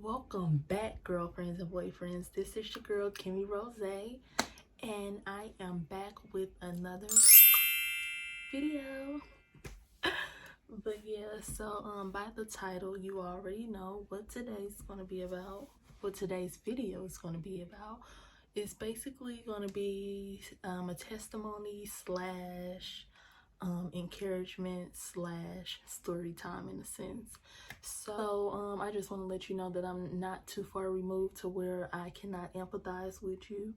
Welcome back, girlfriends and boyfriends. This is your girl Kimmy Rose, and I am back with another video. But yeah, so by the title, you already know what today's gonna be about. What today's video is gonna be about. It's basically gonna be a testimony slash encouragement slash story time in a sense. So I just want to let you know that I'm not too far removed to where I cannot empathize with you,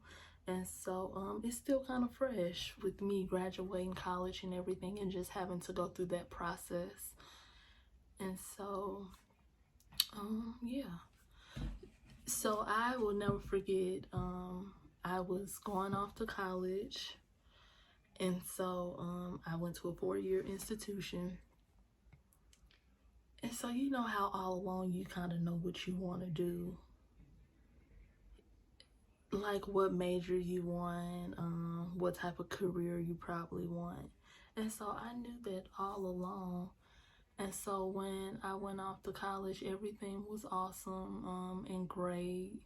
and so it's still kind of fresh with me graduating college and everything and just having to go through that process. And so yeah, so I will never forget, I was going off to college, and so I went to a 4-year institution. And so you know how all along you kind of know what you want to do, like what major you want, what type of career you probably want. And so I knew that all along. And so when I went off to college, everything was awesome and great.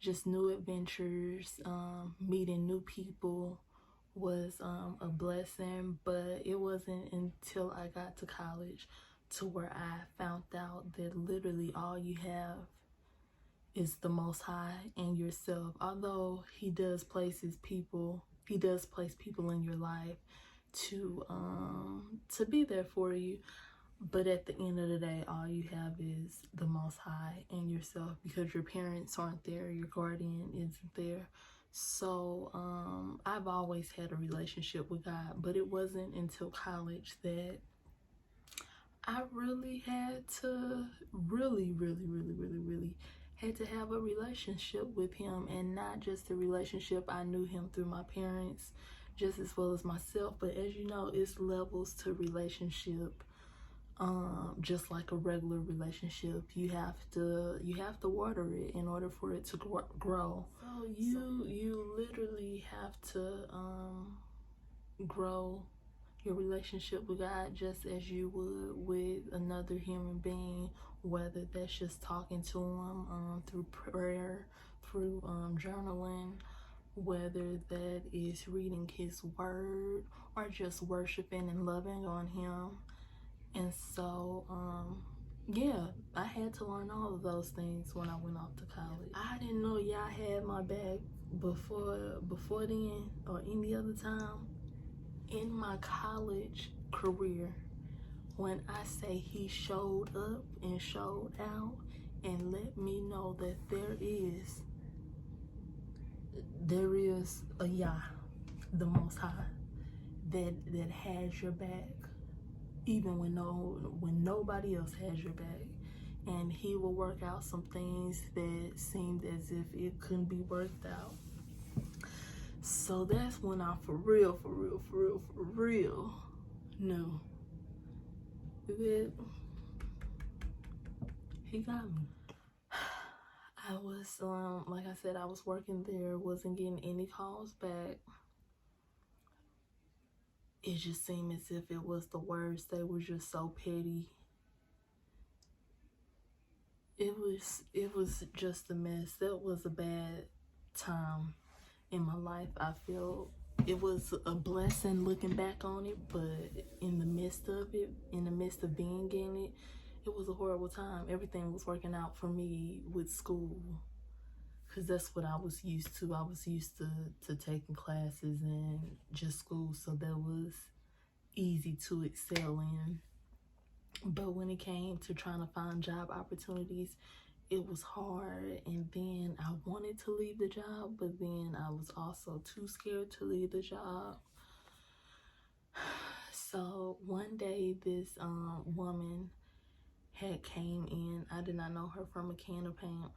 Just new adventures, meeting new people was a blessing. But it wasn't until I got to college to where I found out that literally all you have is the Most High and yourself. Although he does place people in your life to be there for you, but at the end of the day, all you have is the Most High and yourself, because your parents aren't there, your guardian isn't there. So I've always had a relationship with God, but it wasn't until college that I really had to really had to have a relationship with him, and not just a relationship. I knew him through my parents just as well as myself, but as you know, it's levels to relationship. Just like a regular relationship, you have to water it in order for it to grow. So you literally have to grow your relationship with God just as you would with another human being, whether that's just talking to him through prayer, through journaling, whether that is reading his word, or just worshiping and loving on him. And so yeah, I had to learn all of those things when I went off to college. I didn't know y'all had my back before then or any other time in my college career. When I say he showed up and showed out and let me know that there is a Yah, the Most High, that has your back, even when nobody else has your back. And he will work out some things that seemed as if it couldn't be worked out. So that's when I for real knew that he got me. I was like I said, I was working there, wasn't getting any calls back. It just seemed as if it was the worst. They were just so petty. It was just a mess. That was a bad time in my life. I feel it was a blessing looking back on it, but in the midst of being in it, it was a horrible time. Everything was working out for me with school, because that's what I was used to. I was used to taking classes and just school, so that was easy to excel in. But when it came to trying to find job opportunities, it was hard. And then I wanted to leave the job, but then I was also too scared to leave the job. So one day this woman had came in. I did not know her from a can of paint.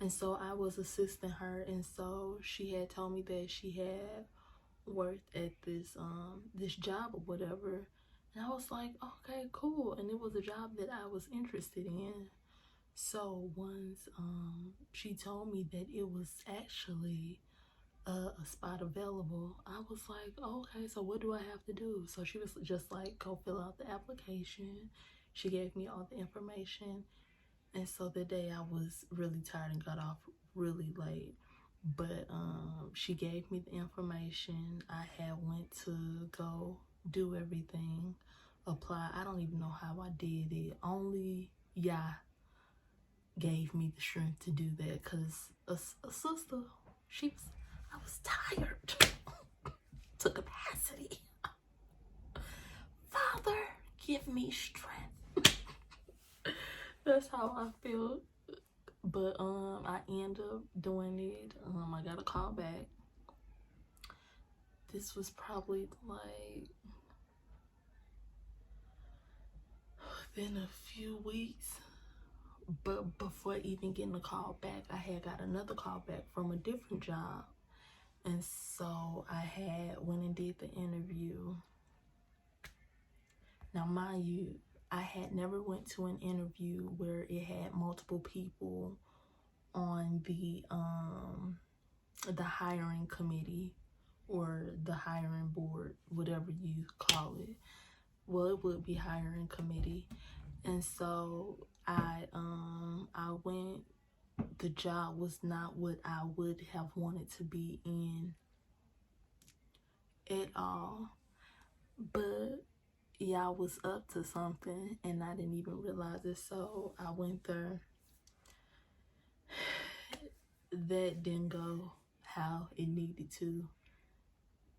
And so I was assisting her, and so she had told me that she had worked at this job or whatever. And I was like, okay, cool. And it was a job that I was interested in. So once she told me that it was actually a spot available, I was like, okay, so what do I have to do? So she was just like, go fill out the application. She gave me all the information, And so that day I was really tired and got off really late. But she gave me the information. I had went to go do everything, apply. I don't even know how I did it. Only Yah gave me the strength to do that, because a sister, I was tired to capacity. Father, give me strength. That's how I feel. But I end up doing it. I got a call back. This was probably like been a few weeks. But before even getting a call back, I had got another call back from a different job. And so I had went and did the interview. Now, mind you, I had never went to an interview where it had multiple people on the hiring committee or the hiring board, whatever you call it. Well, it would be hiring committee. And so I went. The job was not what I would have wanted to be in at all. But y'all was up to something and I didn't even realize it. So I went there. That didn't go how it needed to.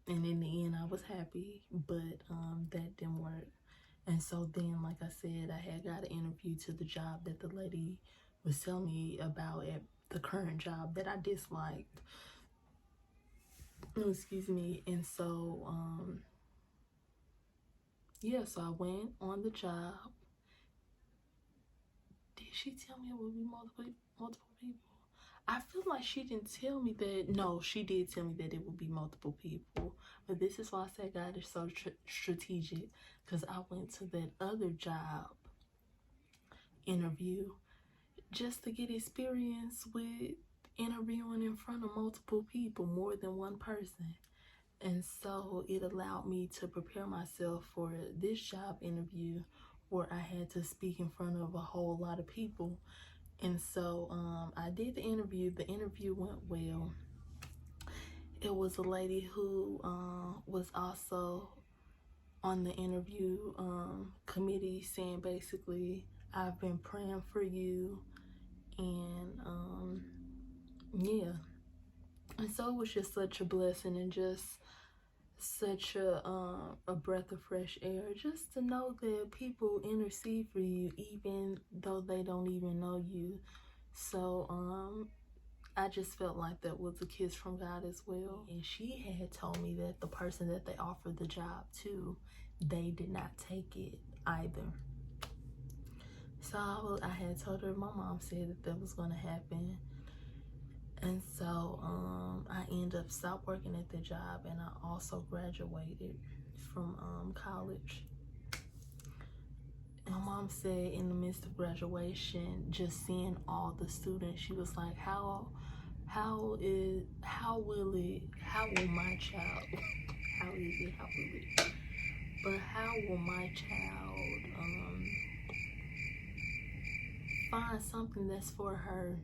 And in the end I was happy, but that didn't work. And so then, like I said, I had got an interview to the job that the lady was telling me about at the current job that I disliked. Excuse me. And so yeah, so I went on the job. Did she tell me it would be multiple people? I feel like she didn't tell me that. No, she did tell me that it would be multiple people. But this is why I say God is so strategic, because I went to that other job interview just to get experience with interviewing in front of multiple people, more than one person. And so it allowed me to prepare myself for this job interview where I had to speak in front of a whole lot of people. And so I did the interview. The interview went well. It was a lady who was also on the interview committee saying basically, I've been praying for you. And yeah. And so it was just such a blessing and just such a breath of fresh air, just to know that people intercede for you even though they don't even know you. So I just felt like that was a kiss from God as well. And she had told me that the person that they offered the job to, they did not take it either. So I had told her, my mom said that was going to happen. And so I ended up stopped working at the job, and I also graduated from college. My mom said in the midst of graduation, just seeing all the students, she was like, how will my child find something that's for her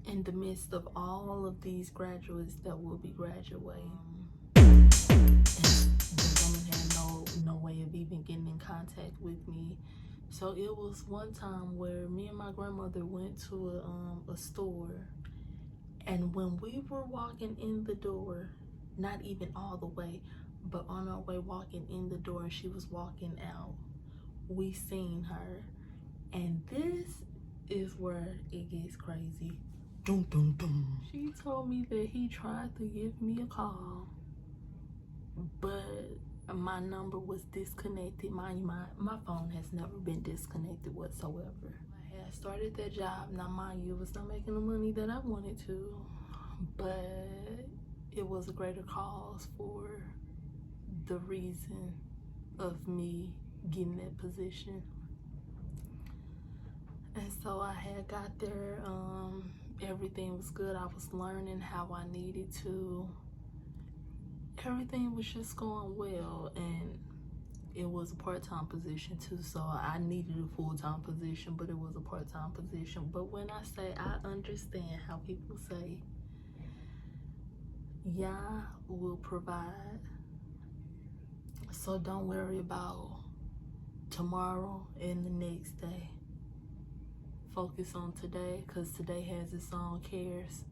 in the midst of all of these graduates that will be graduating? And the woman had no way of even getting in contact with me. So it was one time where me and my grandmother went to a store, and when we were walking in the door, not even all the way, but on our way walking in the door and she was walking out, we seen her. And this is where it gets crazy. Dum, dum, dum. She told me that he tried to give me a call, but my number was disconnected. Mind you, my phone has never been disconnected whatsoever. I had started that job. Now, mind you, it was not making the money that I wanted to, but it was a greater cause for the reason of me getting that position. And so I had got there. Everything was good. I was learning how I needed to. Everything was just going well. And it was a part-time position too, so I needed a full-time position, but it was a part-time position. But when I say I understand how people say Yah will provide, so don't worry about tomorrow and the next day. Focus on today, because today has its own cares,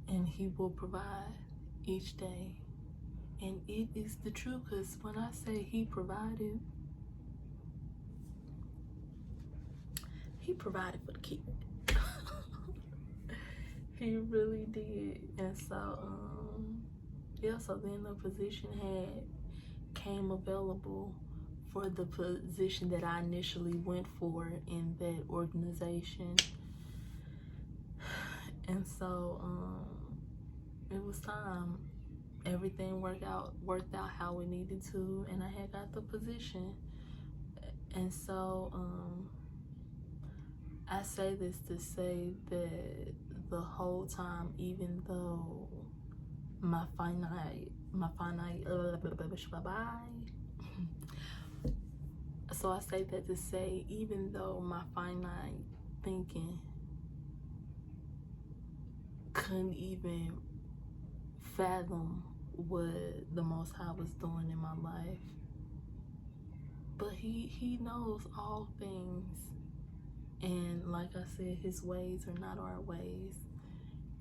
and he will provide each day. And it is the truth, because when I say he provided for the kid. He really did. And so yeah, so then the position came available for the position that I initially went for in that organization. And so it was time. Everything worked out how it needed to, and I had got the position. And so I say this to say that the whole time, even though my finite so I say that to say, even though my finite thinking couldn't even fathom what the Most High was doing in my life, but he knows all things, and like I said, his ways are not our ways.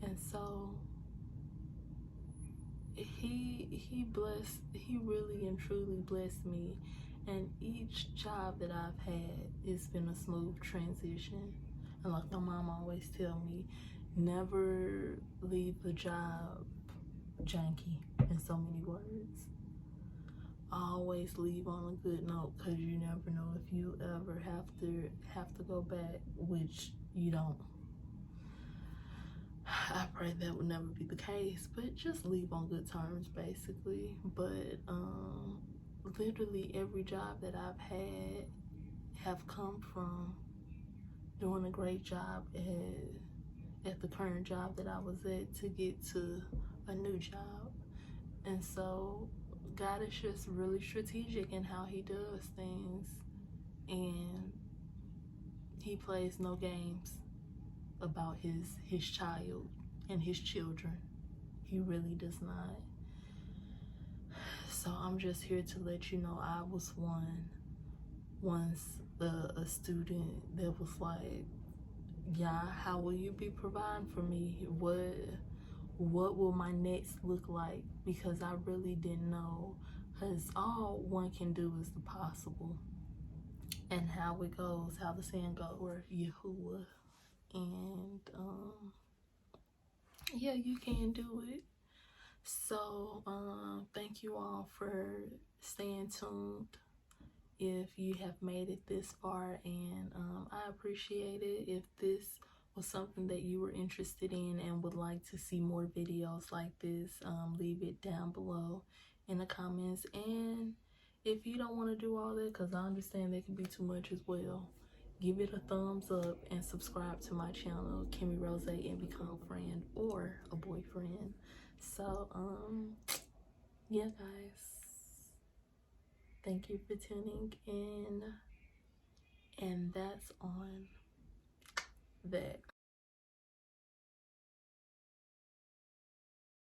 And so he really and truly blessed me, and each job that I've had, it's been a smooth transition. And like my mom always tell me, never leave a job janky, in so many words. Always leave on a good note, because you never know if you ever have to go back, which you don't. I pray that would never be the case, but just leave on good terms, basically. But literally every job that I've had have come from doing a great job at the current job that I was at to get to a new job. And so God is just really strategic in how he does things, and he plays no games about his child and his children. He really does not. So I'm just here to let you know, I was once a student that was like, yeah, how will you be providing for me? What will my next look like? Because I really didn't know, because all one can do is the possible, and how it goes, how the saying goes, or Yahuwah. And yeah, you can do it. So thank you all for staying tuned, if you have made it this far, and I appreciate it. If this was something that you were interested in and would like to see more videos like this, leave it down below in the comments. And if you don't want to do all that, because I understand that can be too much as well, give it a thumbs up and subscribe to my channel, Kimmy Rose, and become a friend or a boyfriend. So yeah, guys, thank you for tuning in, and that's on that.